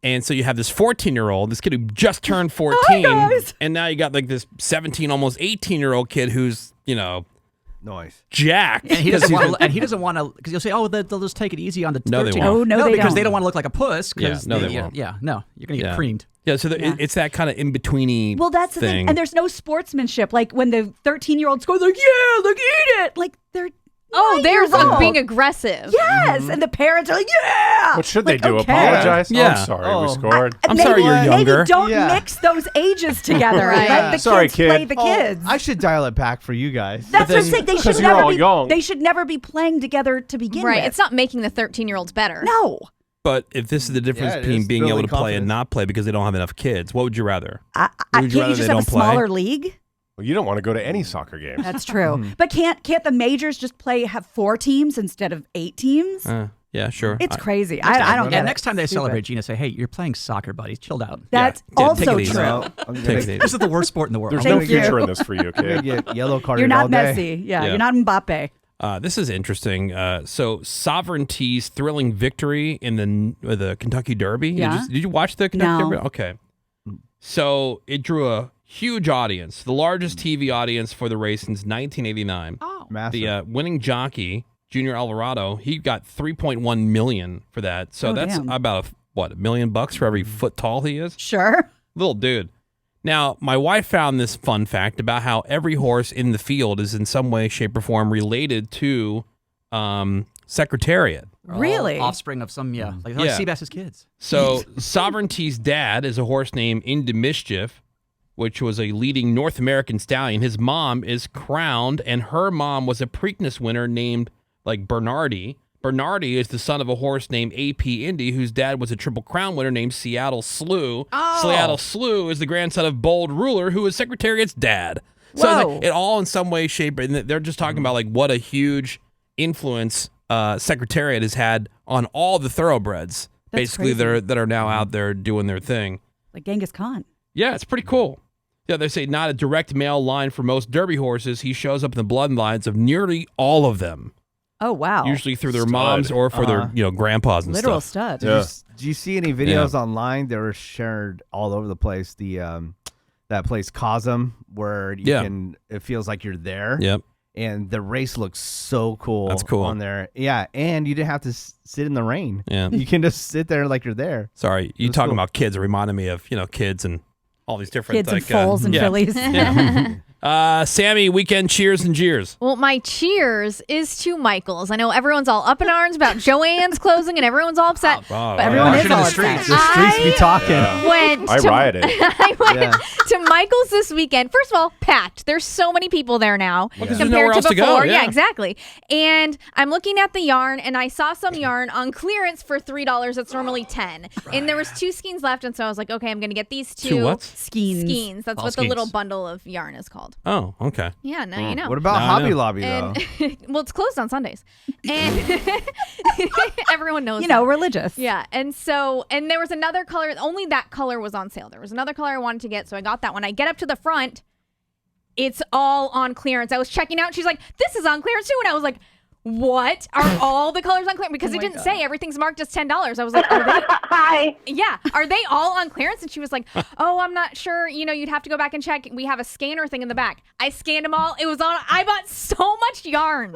And so you have this 14-year-old, this kid who just turned 14, guys. and now you got this 17, almost 18-year-old kid who's Nice. jacked. And he doesn't want to. And he doesn't want to because you'll say, "Oh, they'll just take it easy on the." No, they 13. won't. Oh, no, they because don't. they don't want to look like a puss. 'Cause Yeah, no, they won't. Yeah, no, you're gonna get Yeah. creamed. Yeah, so it's that kind of in-betweeny Well, that's the thing. And there's no sportsmanship. Like when the 13-year-olds go like, yeah, like eat it. Like they're there's old. being aggressive. Yes, and the parents are like, yeah. What should they Like, do? okay. Apologize? Yeah. I'm sorry, we scored. I'm sorry you're younger. Maybe don't mix those ages together. Right. Let the Sorry, kids play kid. the kids. I should dial it back for you guys. That's what I'm saying. They should 'cause you're never all be. young. They should never be playing together to begin Right. with. It's not making the 13-year-olds better. No. But if this is the difference Yeah, it between is. being able Building to play and confidence. not play because they don't have enough kids, what would you rather? Can't Would you rather you just they have a don't play? smaller league? Well, you don't want to go to any soccer games. That's true. But can't the majors just have 4 teams instead of 8 teams? Yeah, sure. It's crazy. I don't get Yeah, it. next time they Stupid. celebrate, Gina, say, hey, you're playing soccer, buddies. Chilled out. That's Yeah, also take it easy. true. I'm Take gonna, it easy. This is the worst sport in the world. There's Thank no future you. in this for you, I'm gonna kid. get yellow carded You're not all day. Messi. Yeah, Yeah. you're not Mbappe. This is interesting. So, Sovereignty's thrilling victory in the Kentucky Derby. Yeah. Did you watch the Kentucky No. Derby? Okay. So, it drew a huge audience, the largest TV audience for the race since 1989. Oh. Massive. The winning jockey, Junior Alvarado, he got $3.1 million for that. So, Oh, that's damn. about $1 million for every foot tall he is. Sure. Little dude. Now, my wife found this fun fact about how every horse in the field is in some way, shape, or form related to Secretariat. They're all Really? Offspring of some, like Yeah. Seabass's kids. So, Sovereignty's dad is a horse named Into Mischief, which was a leading North American stallion. His mom is Crowned, and her mom was a Preakness winner named, like, Bernardi. Bernardi is the son of a horse named AP Indy, whose dad was a Triple Crown winner named Seattle Slew. Seattle Slew is the grandson of Bold Ruler, who is Secretariat's dad. So it's Whoa. like, it all in some way, shape, and they're just talking about like what a huge influence Secretariat has had on all the thoroughbreds, That's basically crazy. that are now out there doing their thing. Like Genghis Khan. Yeah, it's pretty cool. Yeah, they say not a direct male line for most Derby horses. He shows up in the bloodlines of nearly all of them, Oh, wow. usually through their Stud. moms or for their grandpas and Literal stuff. stud. Yeah. Do you see any videos online? They were shared all over the place. The that place Cosm, where you Yeah. can. It feels like you're there. Yep. And the race looks so cool. That's cool. on there. Yeah, and you didn't have to sit in the rain. Yeah. You can just sit there like you're there. Sorry, you That's talking cool. about kids reminded me of kids and all these different Kids and like, foals and yeah. fillies. Sammy, weekend cheers and jeers. Well, my cheers is to Michael's. I know everyone's all up in arms about Joann's closing and everyone's all upset. wow. But everyone Watch is it in all the upset. streets. The streets be talking. Went I to, rioted. I went Yeah. to Michael's this weekend. First of all, packed. There's so many people there now Well, 'cause there's compared nowhere to else to before. go, yeah. Exactly. And I'm looking at the yarn, and I saw some yarn on clearance for $3. That's normally $10. And there was 2 skeins left, and so I was like, okay, I'm going to get these 2 Two what? Skeins. Skeins. That's All what the little skeins. bundle of yarn is called. Oh, okay. Yeah, now you know. What about No, I Hobby know. Lobby though? And well, it's closed on Sundays, and everyone knows. You know, that. religious. Yeah, and there was another color. Only that color was on sale. There was another color I wanted to get, so I got that one. I get up to the front, it's all on clearance. I was checking out. She's like, "This is on clearance too," and I was like, "What are all the colors on clearance?" Because it didn't say everything's marked as $10. I was like, "Are they?" Hi. Yeah, are they all on clearance? And she was like, "Oh, I'm not sure. You know, you'd have to go back and check. We have a scanner thing in the back." I scanned them all. It was on. I bought so much yarn.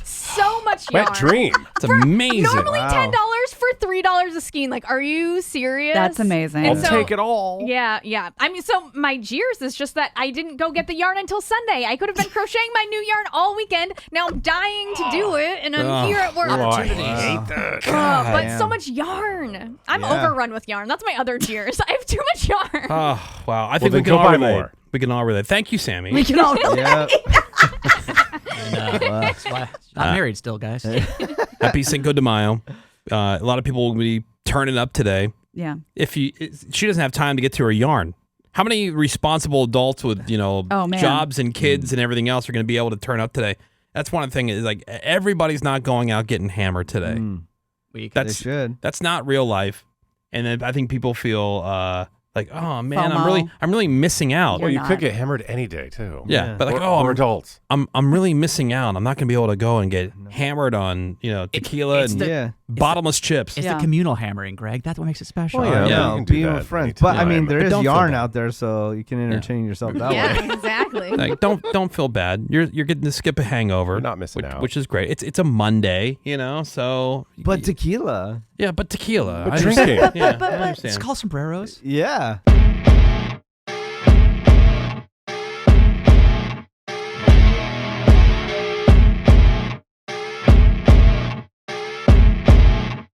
So much yarn. Wet dream. It's amazing. Normally Wow. $10 for $3 a skein. Like, are you serious? That's amazing. And I'll so- take it all. Yeah, yeah. I mean, so my jeers is just that I didn't go get the yarn until Sunday. I could have been crocheting my new yarn all weekend. Now I'm dying to do it, and I'm here at work. Oh, I hate that. But so much yarn. I'm Yeah. overrun with yarn. That's my other jeers. I have too much yarn. Oh, wow. I think then we can go all buy relate. more. We can all relate. Thank you, Sammy. We can all Yeah. That's why not married still, guys. Happy Cinco de Mayo. A lot of people will be turning up today. Yeah. She doesn't have time to get to her yarn. How many responsible adults with, Oh, man. jobs and kids and everything else are going to be able to turn up today? That's one of the things is like everybody's not going out getting hammered today. Week. They That's should. that's not real life. And then I think people feel like, oh man, FOMO. I'm really missing out. Well, you not. could get hammered any day too. Yeah, but like, Or adults. I'm really missing out. I'm not gonna be able to go and get hammered on tequila It's and the, Yeah. Bottomless chips. It's Yeah. the communal hammering, Greg. That's what makes it special. Oh, yeah. Yeah. You can do being that with friends. anytime. But I mean, there But is don't feel yarn bad. out there, so you can entertain yourself that way. Yeah, exactly. Like, don't feel bad. You're getting to skip a hangover. You're not missing out. which is great. It's a Monday, so. But tequila. Yeah, but tequila. But I drinking. understand. Yeah, I It's understand. called sombreros. Yeah.